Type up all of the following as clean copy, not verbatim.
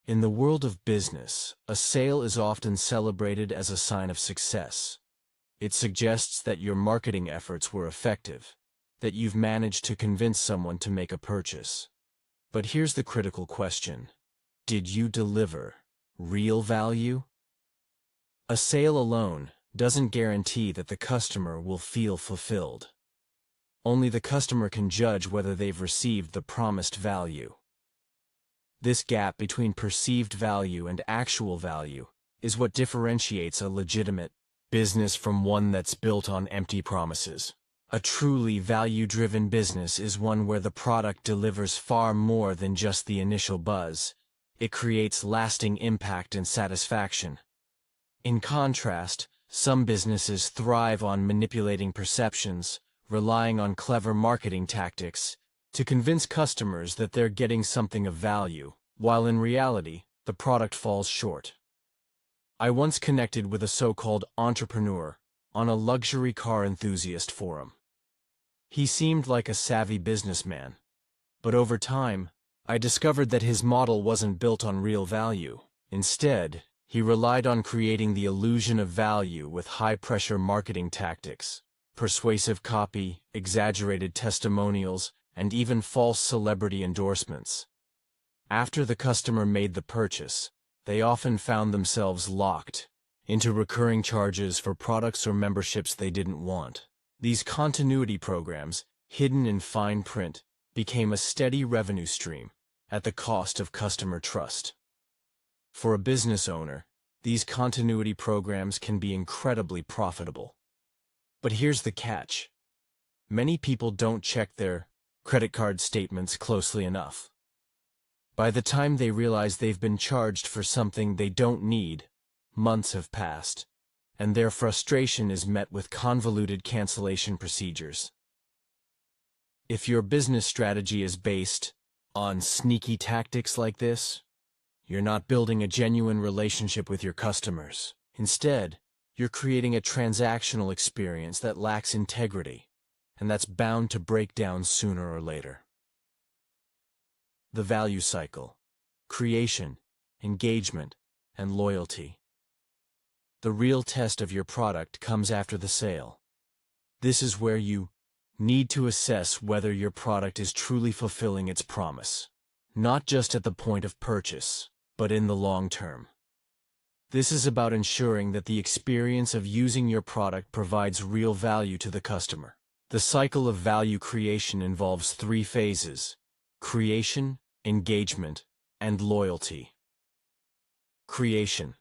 In the world of business, a sale is often celebrated as a sign of success. It suggests that your marketing efforts were effective, that you've managed to convince someone to make a purchase. But here's the critical question. Did you deliver real value? A sale alone doesn't guarantee that the customer will feel fulfilled. Only the customer can judge whether they've received the promised value. This gap between perceived value and actual value is what differentiates a legitimate business from one that's built on empty promises. A truly value-driven business is one where the product delivers far more than just the initial buzz. It creates lasting impact and satisfaction. In contrast, some businesses thrive on manipulating perceptions, relying on clever marketing tactics, to convince customers that they're getting something of value, while in reality, the product falls short. I once connected with a so-called entrepreneur on a luxury car enthusiast forum. He seemed like a savvy businessman, but over time, I discovered that his model wasn't built on real value. Instead, he relied on creating the illusion of value with high-pressure marketing tactics, persuasive copy, exaggerated testimonials, and even false celebrity endorsements. After the customer made the purchase, they often found themselves locked into recurring charges for products or memberships they didn't want. These continuity programs, hidden in fine print, became a steady revenue stream at the cost of customer trust. For a business owner, these continuity programs can be incredibly profitable. But here's the catch. Many people don't check their credit card statements closely enough. By the time they realize they've been charged for something they don't need, months have passed, and their frustration is met with convoluted cancellation procedures. If your business strategy is based on sneaky tactics like this, you're not building a genuine relationship with your customers. Instead, you're creating a transactional experience that lacks integrity, and that's bound to break down sooner or later. The value cycle: creation, engagement, and loyalty. The real test of your product comes after the sale. This is where you need to assess whether your product is truly fulfilling its promise, not just at the point of purchase, but in the long term. This is about ensuring that the experience of using your product provides real value to the customer. The cycle of value creation involves 3 phases: creation, engagement, and loyalty. Creation.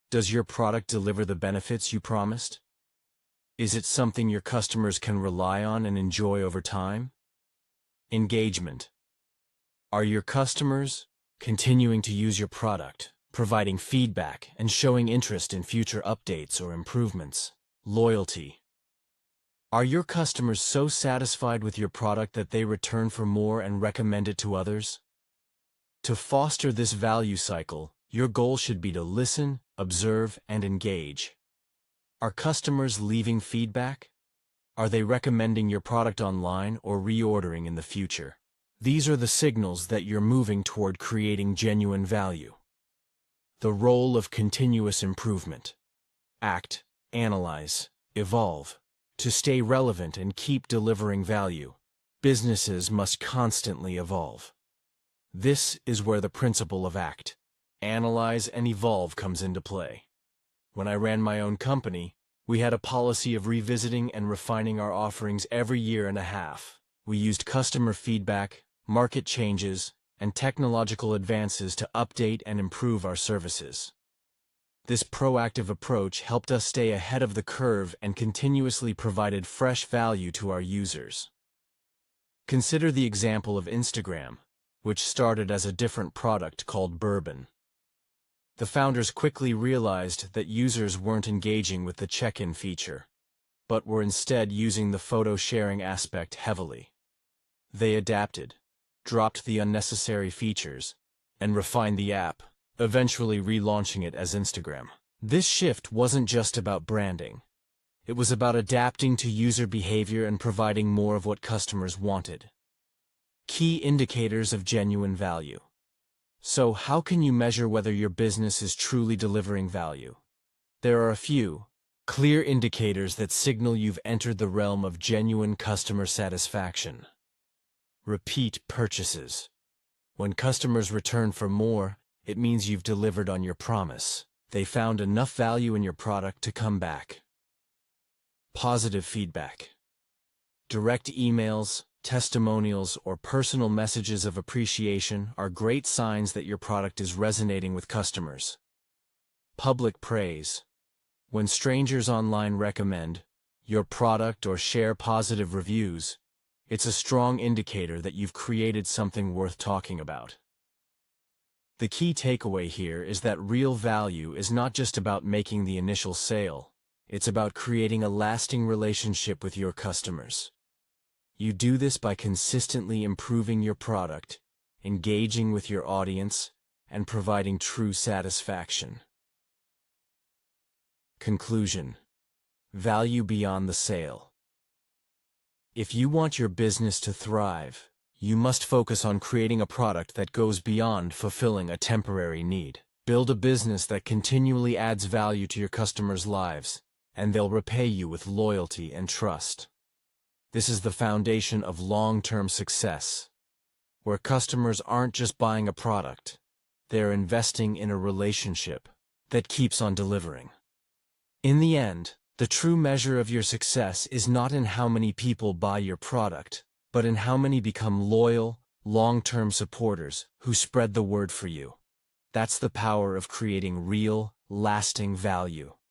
Does your product deliver the benefits you promised? Is it something your customers can rely on and enjoy over time? Engagement. Are your customers continuing to use your product, providing feedback, and showing interest in future updates or improvements? Loyalty. Are your customers so satisfied with your product that they return for more and recommend it to others? To foster this value cycle, your goal should be to listen, observe, and engage. Are customers leaving feedback? Are they recommending your product online or reordering in the future? These are the signals that you're moving toward creating genuine value. The role of continuous improvement. Act, analyze, evolve. To stay relevant and keep delivering value, businesses must constantly evolve. This is where the principle of act, analyze, and evolve comes into play. When I ran my own company, we had a policy of revisiting and refining our offerings every year and a half. We used customer feedback, market changes, and technological advances to update and improve our services. This proactive approach helped us stay ahead of the curve and continuously provided fresh value to our users. Consider the example of Instagram, which started as a different product called Bourbon. The founders quickly realized that users weren't engaging with the check-in feature, but were instead using the photo sharing aspect heavily. They adapted, dropped the unnecessary features, and refined the app, eventually relaunching it as Instagram. This shift wasn't just about branding. It was about adapting to user behavior and providing more of what customers wanted. Key indicators of genuine value. So how can you measure whether your business is truly delivering value? There are a few clear indicators that signal you've entered the realm of genuine customer satisfaction. Repeat purchases. When customers return for more, it means you've delivered on your promise. They found enough value in your product to come back. Positive feedback. Direct emails, testimonials, or personal messages of appreciation are great signs that your product is resonating with customers. Public praise. When strangers online recommend your product or share positive reviews, it's a strong indicator that you've created something worth talking about. The key takeaway here is that real value is not just about making the initial sale, it's about creating a lasting relationship with your customers. You do this by consistently improving your product, engaging with your audience, and providing true satisfaction. Conclusion. Value beyond the sale. If you want your business to thrive, you must focus on creating a product that goes beyond fulfilling a temporary need. Build a business that continually adds value to your customers' lives, and they'll repay you with loyalty and trust. This is the foundation of long-term success, where customers aren't just buying a product, they're investing in a relationship that keeps on delivering. In the end, the true measure of your success is not in how many people buy your product, but in how many become loyal, long-term supporters who spread the word for you. That's the power of creating real, lasting value.